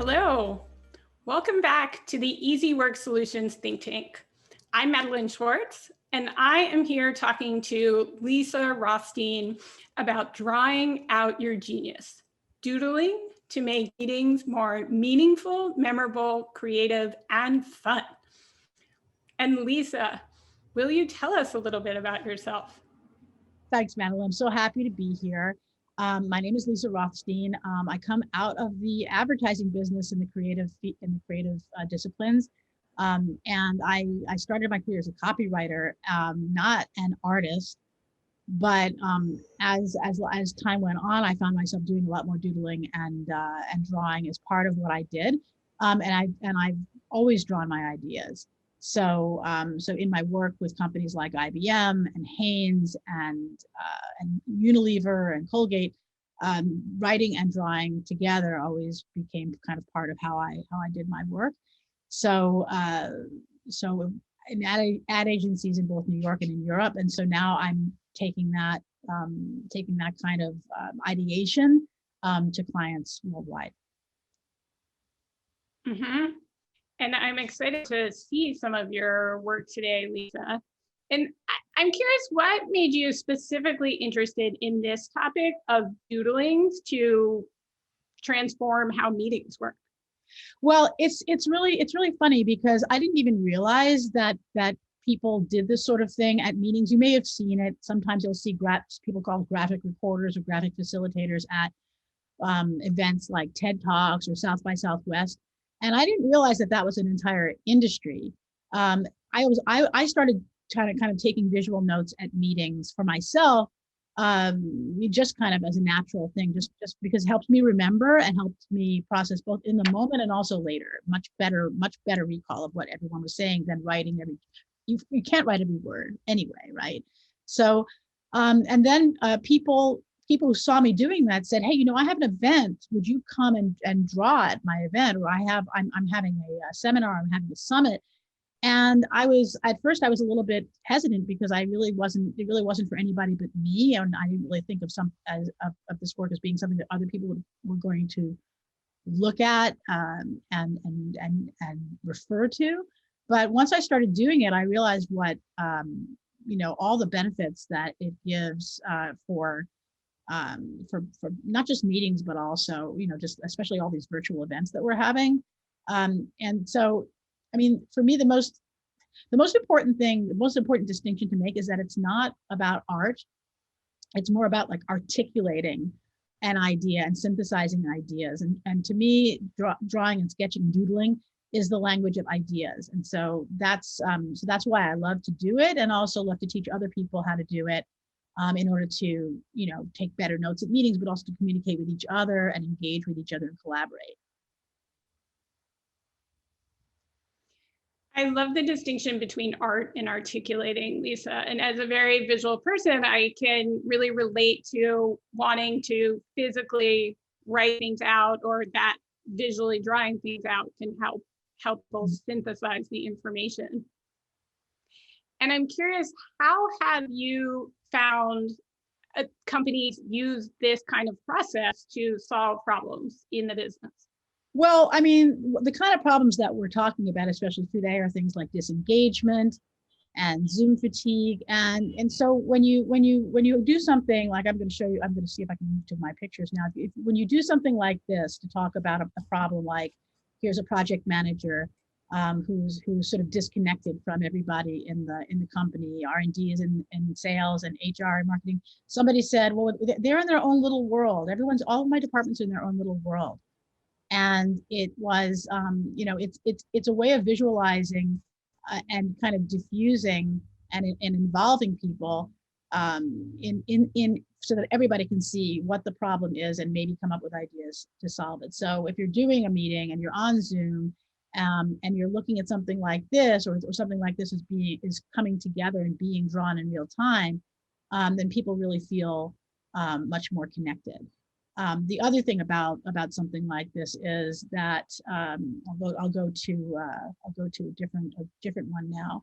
Hello. Welcome back to the Easy Work Solutions Think Tank. I'm Madeline Schwartz, and I am here talking to Lisa Rothstein about drawing out your genius, doodling to make meetings more meaningful, memorable, creative, and fun. And Lisa, will you tell us a little bit about yourself? Thanks, Madeline. I'm so happy to be here. My name is Lisa Rothstein. I come out of the advertising business in the creative disciplines, and I started my career as a copywriter, not an artist. But as time went on, I found myself doing a lot more doodling and drawing as part of what I did, and I've always drawn my ideas. So in my work with companies like IBM and Haynes and Unilever and Colgate, writing and drawing together always became kind of part of how I did my work. So in ad agencies in both New York and in Europe, and so now I'm taking that kind of ideation to clients worldwide. Mm-hmm. And I'm excited to see some of your work today, Lisa. And I'm curious, what made you specifically interested in this topic of doodling to transform how meetings work? Well, it's really funny because I didn't even realize that people did this sort of thing at meetings. You may have seen it. Sometimes you'll see people called graphic reporters or graphic facilitators at events like TED Talks or South by Southwest. And I didn't realize that was an entire industry. I started kind of taking visual notes at meetings for myself, just kind of as a natural thing, just because it helps me remember and helps me process both in the moment and also later. Much better recall of what everyone was saying than writing you can't write every word anyway, right? So, and then people who saw me doing that said, "Hey, I have an event. Would you come and draw at my event?" Or I'm having a seminar. I'm having a summit. And at first I was a little bit hesitant because it really wasn't for anybody but me. And I didn't really think of this work as being something that other people were going to look at and refer to. But once I started doing it, I realized what, all the benefits that it gives for not just meetings, but also, just especially all these virtual events that we're having. And so, I mean, for me, the most important distinction to make is that it's not about art. It's more about like articulating an idea and synthesizing ideas. And to me, drawing and sketching and doodling is the language of ideas. And so that's why I love to do it, and also love to teach other people how to do it in order to, take better notes at meetings, but also to communicate with each other and engage with each other and collaborate. I love the distinction between art and articulating, Lisa. And as a very visual person, I can really relate to wanting to physically write things out, or that visually drawing things out can help people synthesize the information. And I'm curious, how have you found companies use this kind of process to solve problems in the business? Well, I mean, the kind of problems that we're talking about, especially today, are things like disengagement and Zoom fatigue. And so when you do something like, I'm going to see if I can move to my pictures now. When you do something like this to talk about a problem, like here's a project manager who's sort of disconnected from everybody in the company. R&D is in sales, and HR and marketing. Somebody said, well, they're in their own little world. All of my departments are in their own little world. And it was, it's a way of visualizing and kind of diffusing and involving people in so that everybody can see what the problem is and maybe come up with ideas to solve it. So if you're doing a meeting and you're on Zoom and you're looking at something like this, or something like this is coming together and being drawn in real time, then people really feel much more connected. The other thing about something like this is that I'll go to a different one now.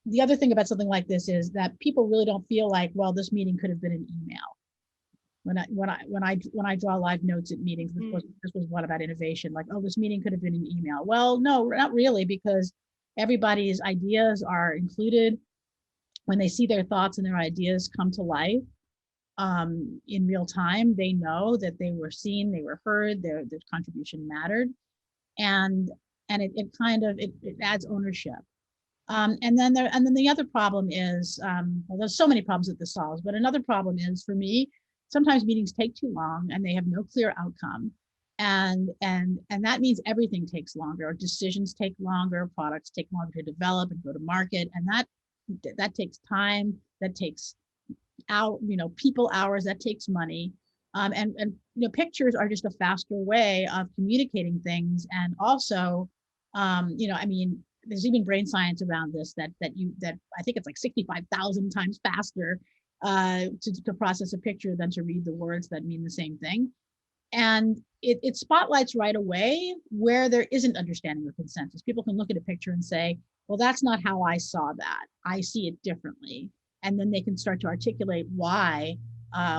The other thing about something like this is that people really don't feel like, well, this meeting could have been an email, When I draw live notes at meetings, this was one about innovation. Like, oh, this meeting could have been an email. Well, no, not really, because everybody's ideas are included. When they see their thoughts and their ideas come to life in real time, they know that they were seen, they were heard, their contribution mattered, and it adds ownership. And then the other problem is, well, there's so many problems that this solves, but another problem is, for me, sometimes meetings take too long and they have no clear outcome. And that means everything takes longer, or decisions take longer, products take longer to develop and go to market. And that takes time, that takes people hours, that takes money. And pictures are just a faster way of communicating things. And also, I mean, there's even brain science around this that I think it's like 65,000 times faster to process a picture than to read the words that mean the same thing. And it spotlights right away where there isn't understanding or consensus. People can look at a picture and say, well, that's not how I saw that. I see it differently. And then they can start to articulate why,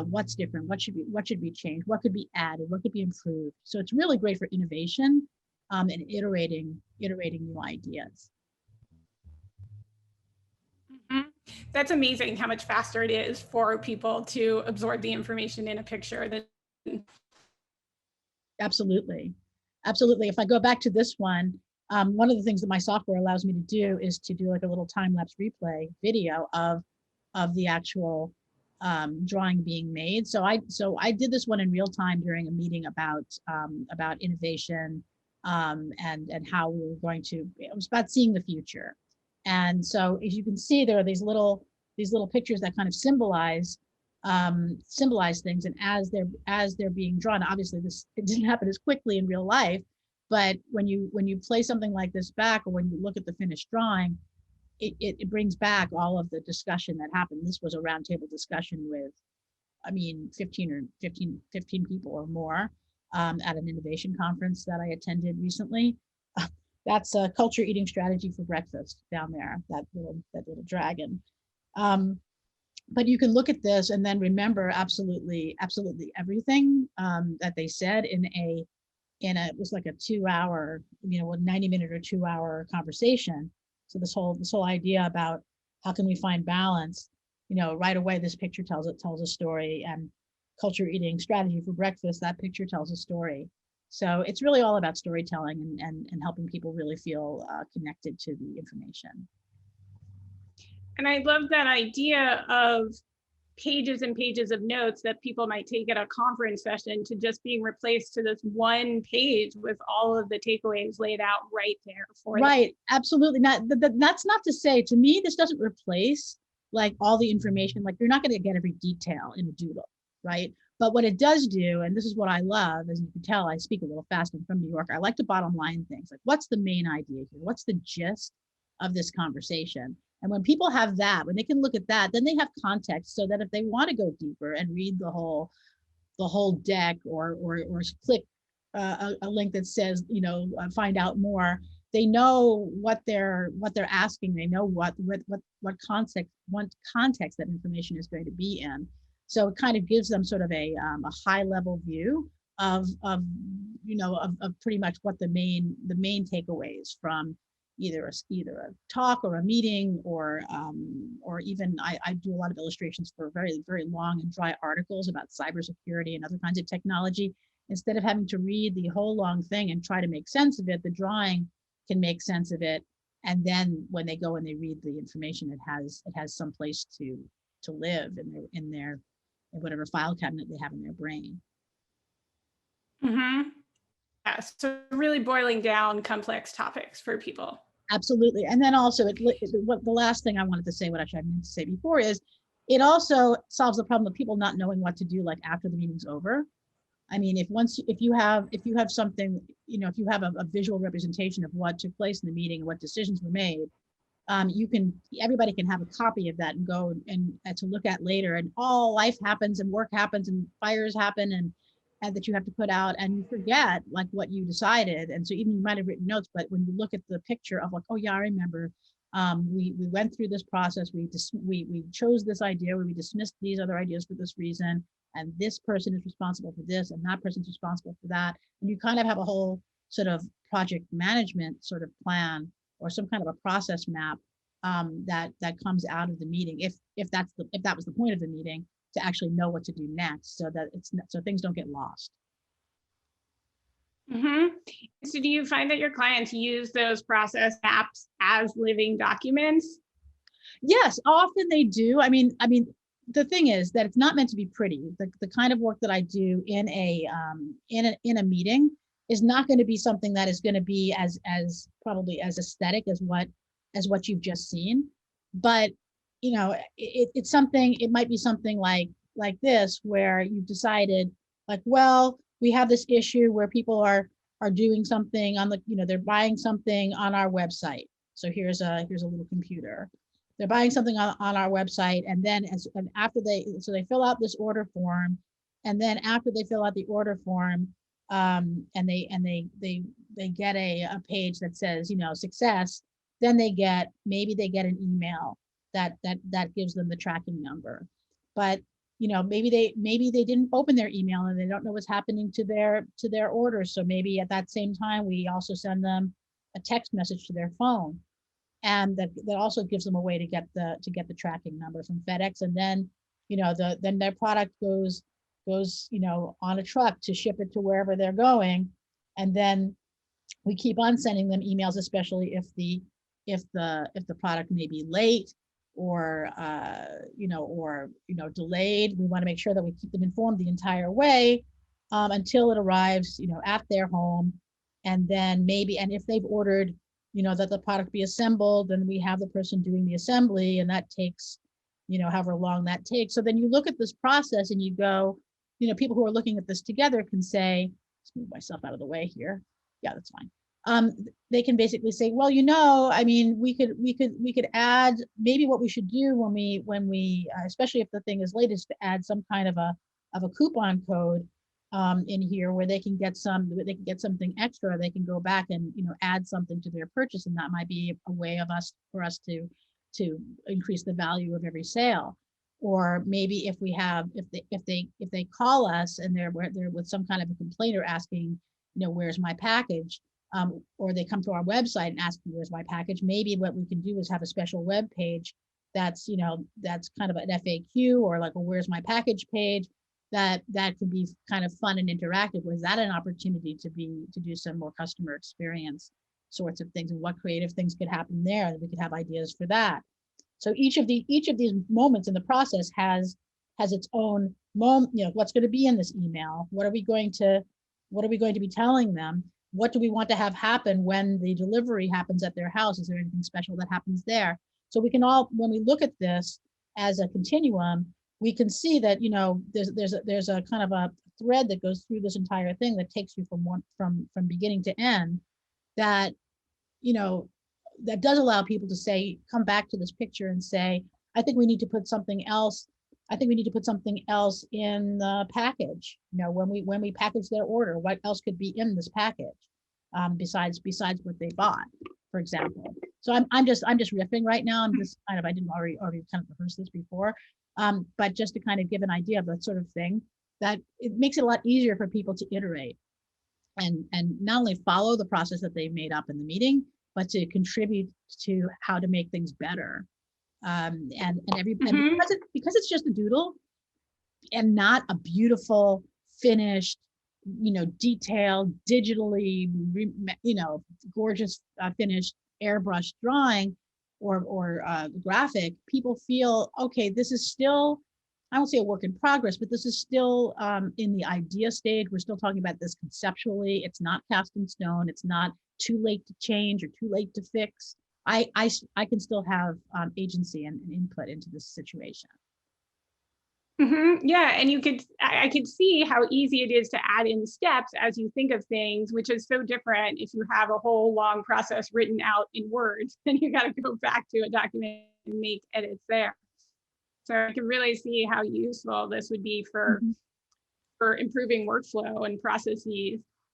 what's different, what should be changed, what could be added, what could be improved. So it's really great for innovation and iterating new ideas. Mm-hmm. That's amazing how much faster it is for people to absorb the information in a picture than. Absolutely. If I go back to this one of the things that my software allows me to do is to do like a little time-lapse replay video of the actual drawing being made. So I did this one in real time during a meeting about innovation and how we were going to. It was about seeing the future. And so, as you can see, there are these little pictures that kind of symbolize things, and as they're being drawn, obviously it didn't happen as quickly in real life, but when you play something like this back, or when you look at the finished drawing, it brings back all of the discussion that happened. This was a roundtable discussion with, 15 people or more at an innovation conference that I attended recently. That's a culture eating strategy for breakfast down there, that little dragon. But you can look at this and then remember absolutely everything that they said it was like a 2-hour, 90-minute or 2-hour conversation. So this whole idea about how can we find balance, right away, this picture tells a story, and culture eating strategy for breakfast, that picture tells a story. So it's really all about storytelling and helping people really feel connected to the information. And I love that idea of pages and pages of notes that people might take at a conference session to just being replaced to this one page with all of the takeaways laid out right there for them. Right, absolutely. That's not to say, to me, this doesn't replace like all the information. Like, you're not going to get every detail in a doodle, right? But what it does do, and this is what I love, as you can tell, I speak a little fast. I'm from New York. I like to bottom line things. Like, what's the main idea here? What's the gist of this conversation? And when people have that, when they can look at that, then they have context, so that if they want to go deeper and read the whole deck, or click a link that says, find out more, they know what they're asking. They know what context that information is going to be in. So it kind of gives them sort of a high level view of pretty much what the main takeaways from either a talk or a meeting, or even I do a lot of illustrations for very, very long and dry articles about cybersecurity and other kinds of technology. Instead of having to read the whole long thing and try to make sense of it, the drawing can make sense of it. And then when they go and they read the information, it has some place to live in whatever file cabinet they have in their brain. Mm-hmm. Yeah, so really boiling down complex topics for people. Absolutely. And then also, what the last thing I wanted to say, what actually I meant to say before, is it also solves the problem of people not knowing what to do, like after the meeting's over. I mean, if you have something, if you have a visual representation of what took place in the meeting and what decisions were made, everybody can have a copy of that and go and to look at later. And all life happens and work happens and fires happen and that you have to put out, and you forget like what you decided. And so even you might have written notes, but when you look at the picture of like, oh yeah, I remember, we went through this process, we chose this idea, we dismissed these other ideas for this reason, and this person is responsible for this, and that person's responsible for that. And you kind of have a whole sort of project management sort of plan or some kind of a process map that comes out of the meeting, if that was the point of the meeting, to actually know what to do next, so that so things don't get lost. Mm-hmm. So do you find that your clients use those process maps as living documents? Yes, often they do. I mean, the thing is that it's not meant to be pretty. The kind of work that I do in a meeting is not going to be something that is going to be as probably as aesthetic as what you've just seen. But it's something. It might be something like this, where you've decided, like, well, we have this issue where people are doing something on the, they're buying something on our website. So here's a little computer. They're buying something on our website, and then after they fill out this order form, and then after they fill out the order form, and they get a page that says, success. Then maybe they get an email that gives them the tracking number. But maybe they didn't open their email and they don't know what's happening to their orders. So maybe at that same time we also send them a text message to their phone, and that also gives them a way to get the tracking number from FedEx. And then then their product goes on a truck to ship it to wherever they're going. And then we keep on sending them emails, especially if the product may be late or delayed. We want to make sure that we keep them informed the entire way, until it arrives at their home. And then and if they've ordered that the product be assembled, then we have the person doing the assembly, and that takes however long that takes. So then you look at this process and you go, people who are looking at this together can say, let's move myself out of the way here. Yeah, that's fine. They can basically say, well, I mean, we could add, maybe what we should do when we especially if the thing is late, is to add some kind of a coupon code in here, where they can get something extra. They can go back and add something to their purchase, and that might be a way for us to increase the value of every sale. Or maybe if they call us and they're with some kind of a complaint or asking, where's my package, or they come to our website and ask me where's my package, maybe what we can do is have a special web page that's kind of an FAQ, or like a where's my package page, that can be kind of fun and interactive. Was that an opportunity to do some more customer experience sorts of things, and what creative things could happen there, and we could have ideas for that. So each of these moments in the process has its own moment. What's going to be in this email? What are we going to be telling them? What do we want to have happen when the delivery happens at their house? Is there anything special that happens there? So we can when we look at this as a continuum, we can see that there's a kind of a thread that goes through this entire thing that takes you from beginning to end, that that does allow people to come back to this picture and say, I think we need to put something else. I think we need to put something else in the package. When we package their order, what else could be in this package, besides what they bought, for example. So I'm just riffing right now. I didn't already kind of rehearse this before, but just to kind of give an idea of that sort of thing, that it makes it a lot easier for people to iterate and not only follow the process that they've made up in the meeting, but to contribute to how to make things better. And because it's just a doodle and not a beautiful, finished, detailed, digitally, gorgeous, finished airbrush drawing or graphic, people feel, okay, this is still, I won't say a work in progress, but this is still in the idea stage. We're still talking about this conceptually. It's not cast in stone. It's not too late to change or too late to fix. I can still have agency and input into this situation. Mm-hmm. Yeah, and I could see how easy it is to add in steps as you think of things, which is so different if you have a whole long process written out in words, then you got to go back to a document and make edits there. So I can really see how useful this would be for improving workflow and processes.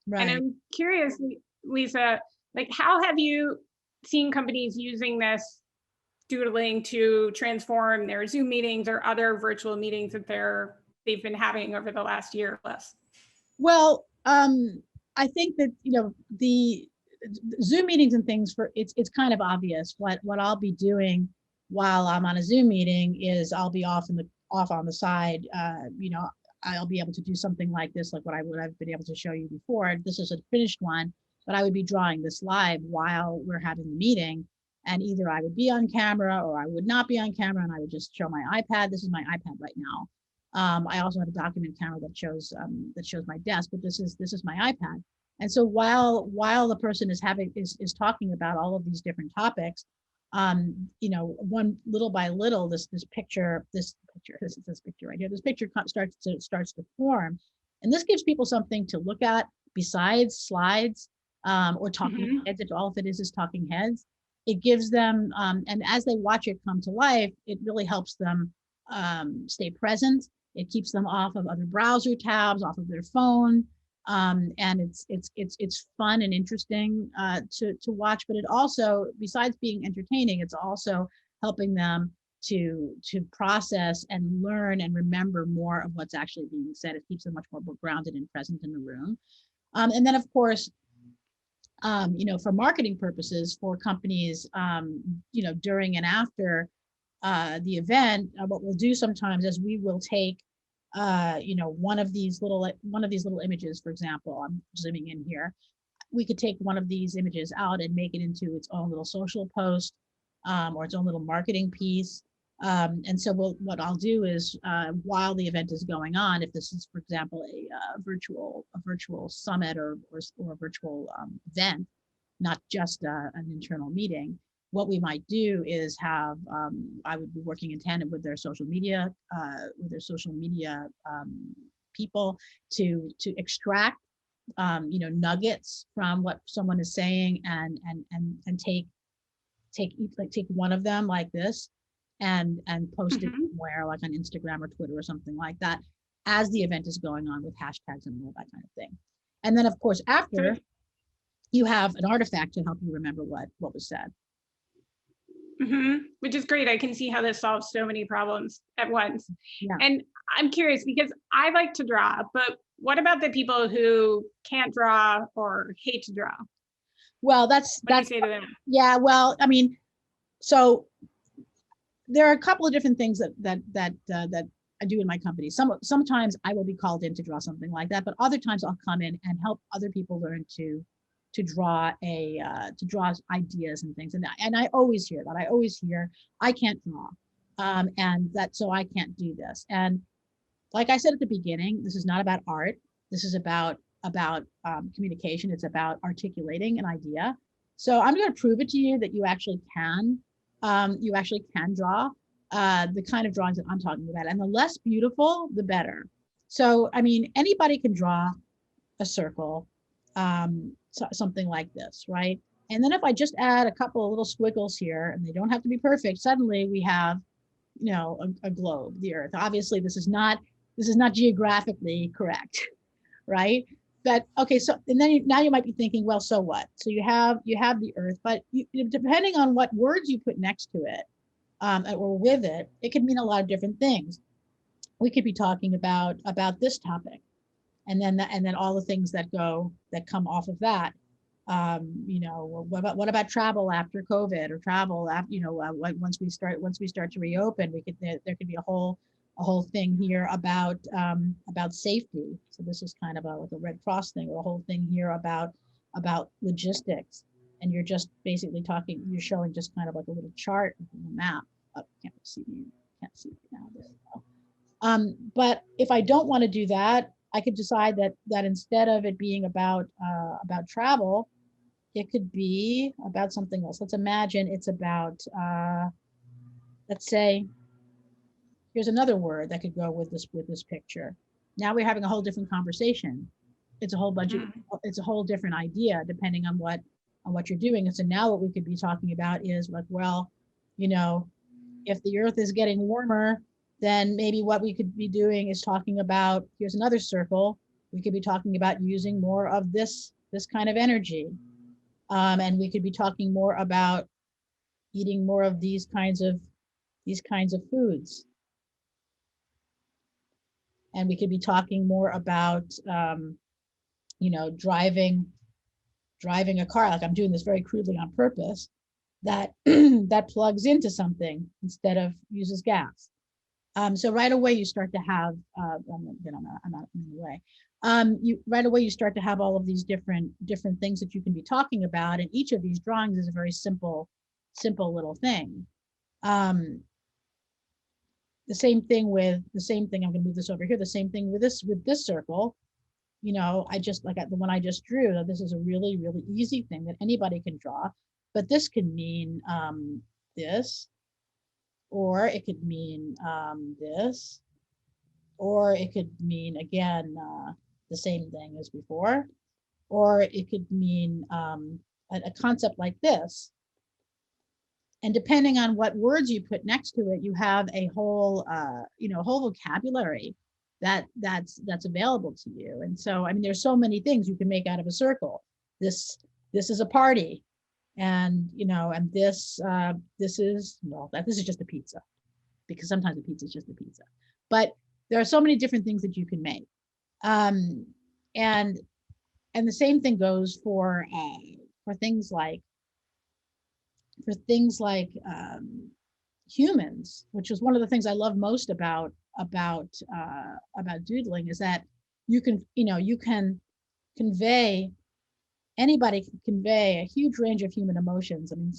Right. And I'm curious, Lisa, like, how have you seen companies using this doodling to transform their Zoom meetings or other virtual meetings that they're they've been having over the last year or less? Well, I think that, the Zoom meetings and things, it's kind of obvious what I'll be doing while I'm on a Zoom meeting is I'll be off on the side. I'll be able to do something like this, like what I've been able to show you before. This is a finished one, but I would be drawing this live while we're having the meeting. And either I would be on camera or I would not be on camera, and I would just show my iPad. This is my iPad right now. I also have a document camera that shows my desk, but this is my iPad. And so while the person is talking about all of these different topics, one little by little, this picture right here, this picture starts to form, and this gives people something to look at besides slides or talking heads. If all of it is talking heads, it gives them, and as they watch it come to life, it really helps them stay present. It keeps them off of other browser tabs, off of their phone, and it's fun and interesting to watch. But it also, besides being entertaining, it's also helping them to process and learn and remember more of what's actually being said. It keeps them much more grounded and present in the room. And then, of course, for marketing purposes for companies, during and after the event, what we'll do sometimes is we will take, one of these little images, for example. I'm zooming in here. We could take one of these images out and make it into its own little social post, or its own little marketing piece. And so what I'll do is, while the event is going on, if this is, for example, a virtual summit or a virtual event, not just an internal meeting, what we might do is have, I would be working in tandem with their social media people to extract, nuggets from what someone is saying, and take one of them like this and post it somewhere, like on Instagram or Twitter or something like that, as the event is going on, with hashtags and all that kind of thing. And then, of course, after, you have an artifact to help you remember what was said. Which is great. I can see how this solves so many problems at once. Yeah. And I'm curious, because I like to draw, but what about the people who can't draw or hate to draw? Well, what do you say to them? Yeah, well, I mean, so there are a couple of different things that I do in my company. Sometimes I will be called in to draw something like that, but other times I'll come in and help other people learn to draw ideas and things. And I always hear that. I always hear, I can't draw, and so I can't do this. And like I said at the beginning, this is not about art. This is about communication. It's about articulating an idea. So I'm going to prove it to you that you actually can draw the kind of drawings that I'm talking about. And the less beautiful, the better. So, I mean, anybody can draw a circle, something like this, right? And then if I just add a couple of little squiggles here, and they don't have to be perfect, suddenly we have, a globe, the Earth. Obviously, this is not geographically correct, right? But okay, so and then now you might be thinking, well, so what? So you have the Earth, but depending on what words you put next to it, or with it, it could mean a lot of different things. We could be talking about this topic, and then all the things that come off of that. What about travel after COVID, or travel after, once we start to reopen, there could be a whole thing here about safety. So this is kind of like a Red Cross thing, or a whole thing here about logistics. And you're just basically you're showing just kind of like a little chart, a map. Oh, can't see me now. But if I don't want to do that, I could decide that instead of it being about travel, it could be about something else. Let's imagine it's about, let's say, here's another word that could go with this picture. Now we're having a whole different conversation. It's a whole it's a whole different idea depending on what you're doing. And so now what we could be talking about is like, well, if the Earth is getting warmer, then maybe what we could be doing is talking about, here's another circle. We could be talking about using more of this kind of energy. And we could be talking more about eating more of these kinds of foods. And we could be talking more about, you know, driving a car. Like I'm doing this very crudely on purpose, that that plugs into something instead of uses gas. So right away you start to have, I'm not in the way. You right away you start to have all of these different things that you can be talking about, and each of these drawings is a very simple little thing. Um, the same thing, I'm going to move this over here. The same thing with this circle. You know, I just like the one I just drew. This is a really easy thing that anybody can draw, but this can mean this, or it could mean this, or it could mean again the same thing as before, or it could mean a concept like this. And depending on what words you put next to it, you have a whole whole vocabulary that's available to you. And so I mean, there's so many things you can make out of a circle. This is a party, and you know, and this is, well, this is just a pizza, because sometimes a pizza is just a pizza. But there are so many different things that you can make. And the same thing goes for things like humans, which is one of the things I love most about doodling, is that you can convey anybody can convey a huge range of human emotions. I mean,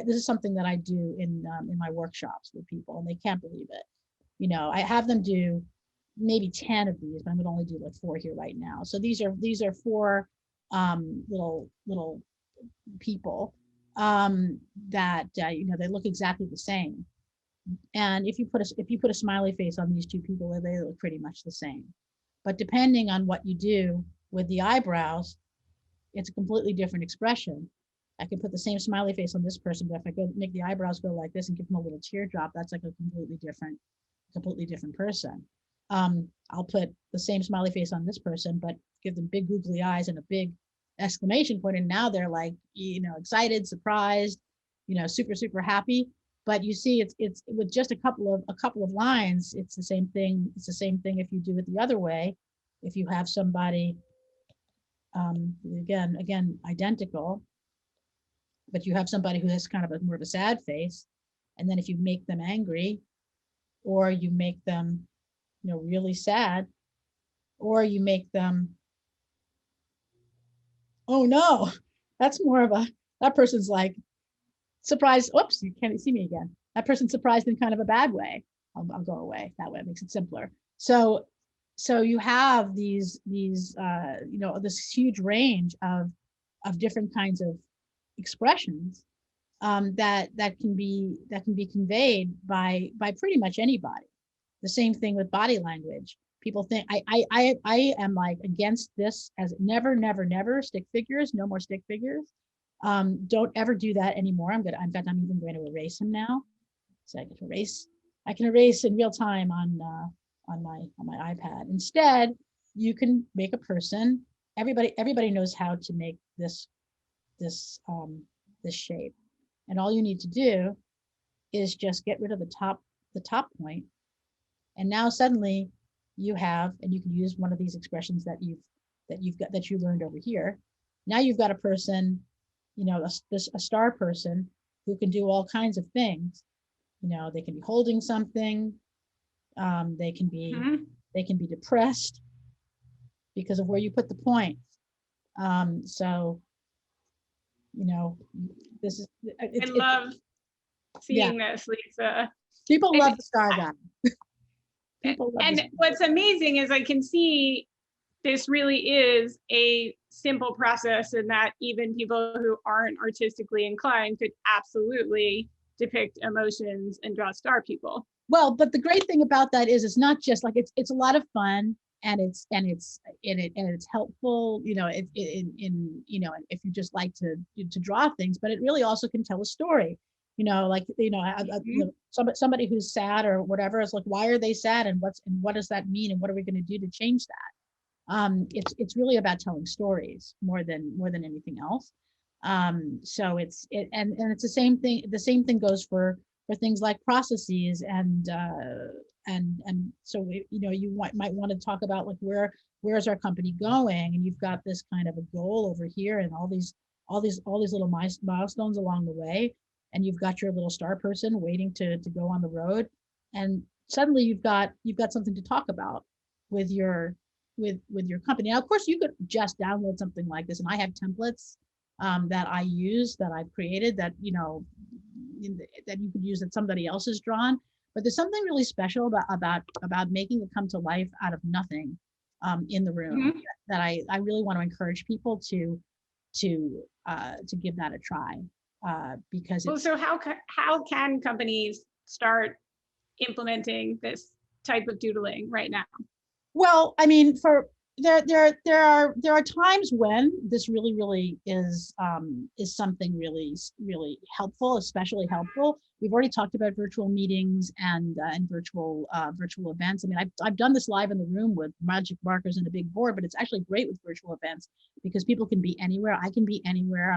this is something that I do in my workshops with people, and they can't believe it. You know, I have them do maybe 10 of these, but I'm going to only do like 4 here right now. So these are 4 little people that they look exactly the same. And if you put a smiley face on these 2 people, they look pretty much the same. But depending on what you do with the eyebrows, it's a completely different expression. I can put the same smiley face on this person, but if I go make the eyebrows go like this and give them a little teardrop, that's like a completely different person. I'll put the same smiley face on this person, but give them big googly eyes and a big exclamation point, and now they're like, excited, surprised, super happy. But you see, it's with just a couple of lines, it's the same thing. It's the same thing if you do it the other way. If you have somebody, again, identical, but you have somebody who has kind of more of a sad face, and then if you make them angry, or you make them, really sad, or you make them, oh no, that's more of that person's like surprised. Oops, you can't see me again. That person's surprised in kind of a bad way. I'll go away. That way it makes it simpler. So you have these this huge range of different kinds of expressions that can be conveyed by pretty much anybody. The same thing with body language. People think I am like against this, as never stick figures, no more stick figures. Don't ever do that anymore. In fact, I'm even going to erase him now. So I can erase in real time on my iPad. Instead, you can make a person. Everybody knows how to make this shape, and all you need to do is just get rid of the top point, and now suddenly you have, and you can use one of these expressions that you learned over here. Now you've got a person, a star person who can do all kinds of things. They can be holding something. They can be depressed because of where you put the point. So this is. I love seeing this, Lisa. People love the star guy. And what's amazing is I can see this really is a simple process, and that even people who aren't artistically inclined could absolutely depict emotions and draw star people. Well, but the great thing about that is it's not just like it's a lot of fun, and it's helpful, if you just like to draw things, but it really also can tell a story. Somebody who's sad or whatever is like, why are they sad, and what does that mean, and what are we going to do to change that? It's really about telling stories more than anything else. So it's the same thing. The same thing goes for things like processes and and so you might want to talk about like where's our company going, and you've got this kind of a goal over here and all these little milestones along the way, and you've got your little star person waiting to go on the road, and suddenly you've got something to talk about with your with your company. Now, of course, you could just download something like this, and I have templates that I use that I've created that that you could use that somebody else has drawn. But there's something really special about making it come to life out of nothing in the room Mhm. that I really want to encourage people to give that a try because Well, it's so how can companies start implementing this type of doodling right now? well, I mean, for there are times when this really is something really helpful, especially helpful. We've already talked about virtual meetings and virtual events. I mean, I've done this live in the room with magic markers and a big board, but it's actually great with virtual events because people can be anywhere. I can be anywhere.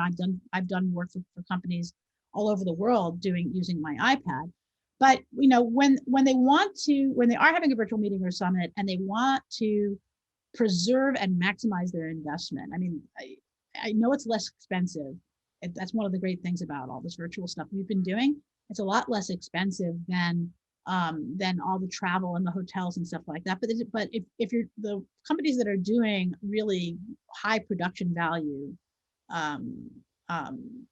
I've done work for companies all over the world using my iPad. But when they are having a virtual meeting or summit and they want to preserve and maximize their investment. I mean, I know it's less expensive. That's one of the great things about all this virtual stuff we've been doing. It's a lot less expensive than all the travel and the hotels and stuff like that. But if you're the companies that are doing really high production value um,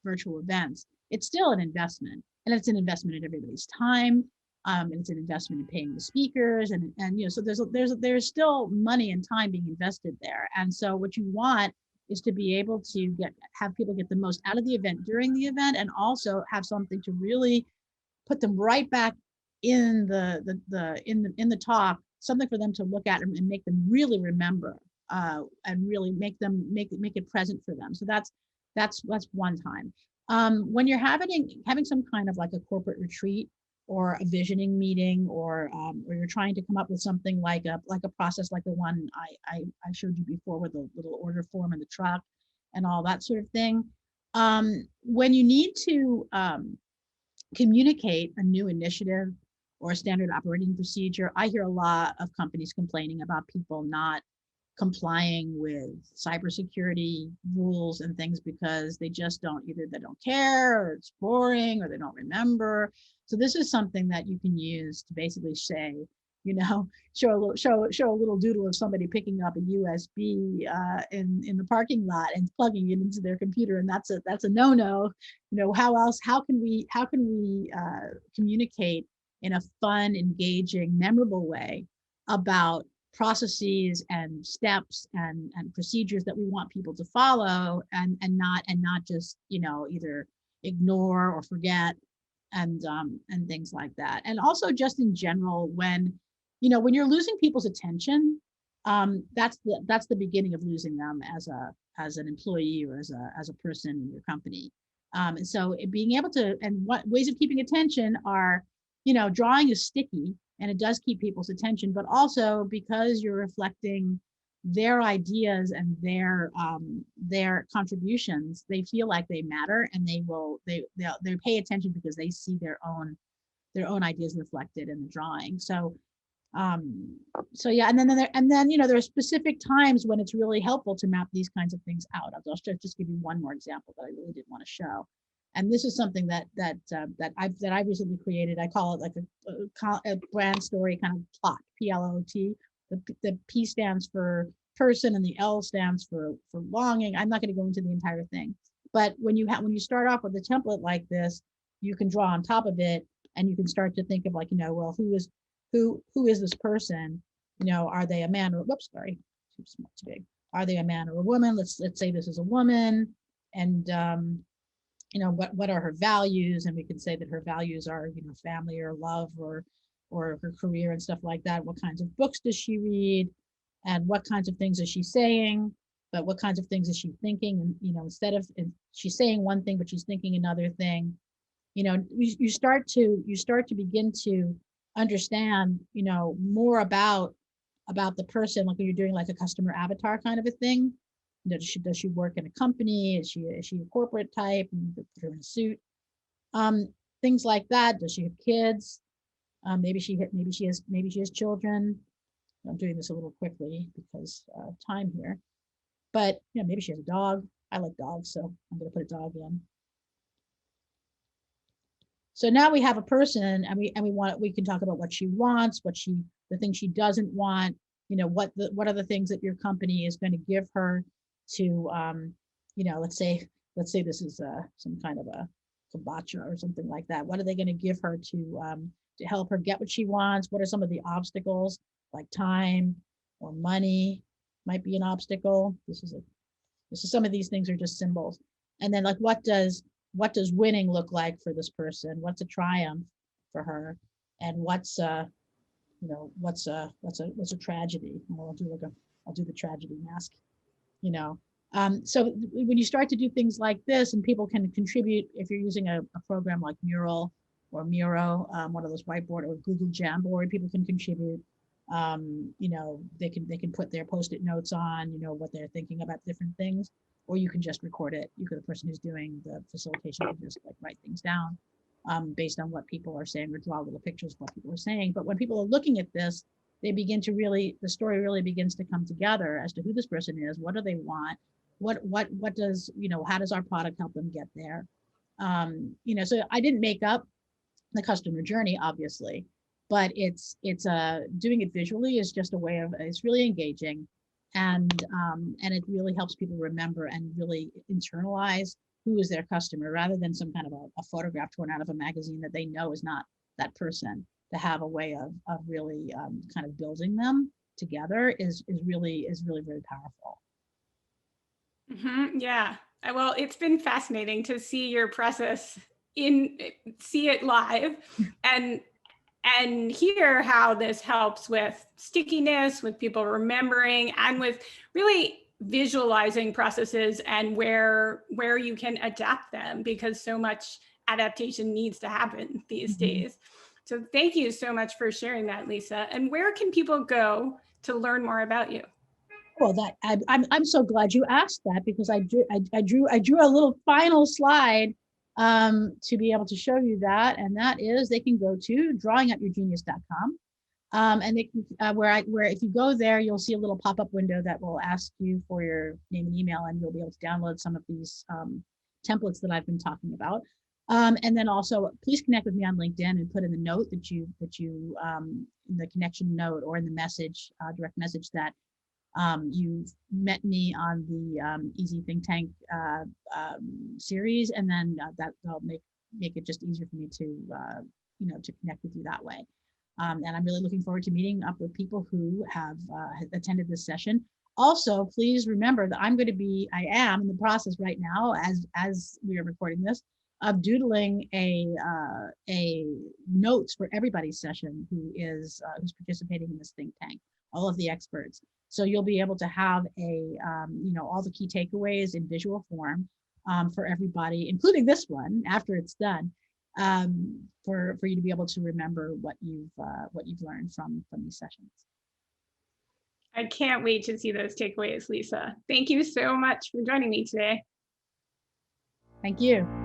virtual events, it's still an investment, and it's an investment in everybody's time, and it's an investment in paying the speakers, and so there's still money and time being invested there. And so what you want is to be able to have people get the most out of the event during the event, and also have something to really put them right back in the talk, something for them to look at and make them really remember, and really make it present for them. So that's one time. When you're having some kind of like a corporate retreat or a visioning meeting, or you're trying to come up with something like a process like the one I showed you before with the little order form in the truck and all that sort of thing. When you need to communicate a new initiative or a standard operating procedure, I hear a lot of companies complaining about people not complying with cybersecurity rules and things because either they don't care, or it's boring, or they don't remember. So this is something that you can use to basically say, show a little doodle of somebody picking up a USB in the parking lot and plugging it into their computer, and that's a no-no. How can we communicate in a fun, engaging, memorable way about processes and steps and procedures that we want people to follow, and not just either ignore or forget, and things like that. And also just in general, when you're losing people's attention, that's the beginning of losing them as an employee or as a person in your company. And so being able to, and what ways of keeping attention are, drawing is sticky and it does keep people's attention, but also because you're reflecting their ideas and their contributions, they feel like they matter, and they pay attention because they see their own ideas reflected in the drawing. Um, so yeah, and then there are specific times when it's really helpful to map these kinds of things out. I'll just give you one more example that I really did want to show. And this is something that I recently created. I call it like a brand story kind of plot, PLOT. The P stands for person and the L stands for longing. I'm not going to go into the entire thing, but when you start off with a template like this, you can draw on top of it, and you can start to think of like, well, who is this person? Are they a man or whoops, sorry, too big. Are they a man or a woman? Let's say this is a woman, and what are her values? And we can say that her values are, family or love or her career and stuff like that. What kinds of books does she read? And what kinds of things is she saying? But what kinds of things is she thinking? And instead of she's saying one thing, but she's thinking another thing. You start to begin to understand, more about the person, like when you're doing like a customer avatar kind of a thing. Does she work in a company? Is she a corporate type? And put her in a suit. Things like that. Does she have kids? Maybe she has children. I'm doing this a little quickly because time here. But maybe she has a dog. I like dogs, so I'm going to put a dog in. So now we have a person, and we can talk about what she wants, the things she doesn't want. What are the things that your company is going to give her to, let's say this is some kind of a kombucha or something like that. What are they going to give her to help her get what she wants? What are some of the obstacles, like time or money might be an obstacle? This is some of these things are just symbols. And then, like, what does winning look like for this person? What's a triumph for her? And what's a tragedy? I'll do the tragedy mask. So when you start to do things like this, and people can contribute, if you're using a program like Mural or Miro, one of those whiteboard, or Google Jamboard, people can contribute. They can put their post-it notes on, what they're thinking about different things, or you can just record it. The person who's doing the facilitation can just like write things down based on what people are saying, or draw little pictures of what people are saying. But when people are looking at this, the story really begins to come together as to who this person is, what do they want, what does, how does our product help them get there? So I didn't make up the customer journey, obviously, but it's doing it visually is just a way of, it's really engaging, and it really helps people remember and really internalize who is their customer, rather than some kind of a photograph torn out of a magazine that they know is not that person. To have a way of really kind of building them together is really very powerful. Yeah. Well, it's been fascinating to see your process see it live, and hear how this helps with stickiness, with people remembering, and with really visualizing processes and where you can adapt them, because so much adaptation needs to happen these days. So thank you so much for sharing that, Lisa. And where can people go to learn more about you? Well, I'm so glad you asked that, because I drew a little final slide to be able to show you that, and that is, they can go to drawingupyourgenius.com, and they can where if you go there, you'll see a little pop-up window that will ask you for your name and email, and you'll be able to download some of these templates that I've been talking about. And then also, please connect with me on LinkedIn and put in the note that you in the connection note, or in the message, direct message, that you've met me on the Easy Thinktank series, and then that'll make it just easier for me to to connect with you that way. And I'm really looking forward to meeting up with people who have attended this session. Also, please remember that I am in the process right now, as we are recording this, of doodling a notes for everybody's session who's participating in this think tank, all of the experts. So you'll be able to have all the key takeaways in visual form for everybody, including this one after it's done, for you to be able to remember what you've learned from these sessions. I can't wait to see those takeaways, Lisa. Thank you so much for joining me today. Thank you.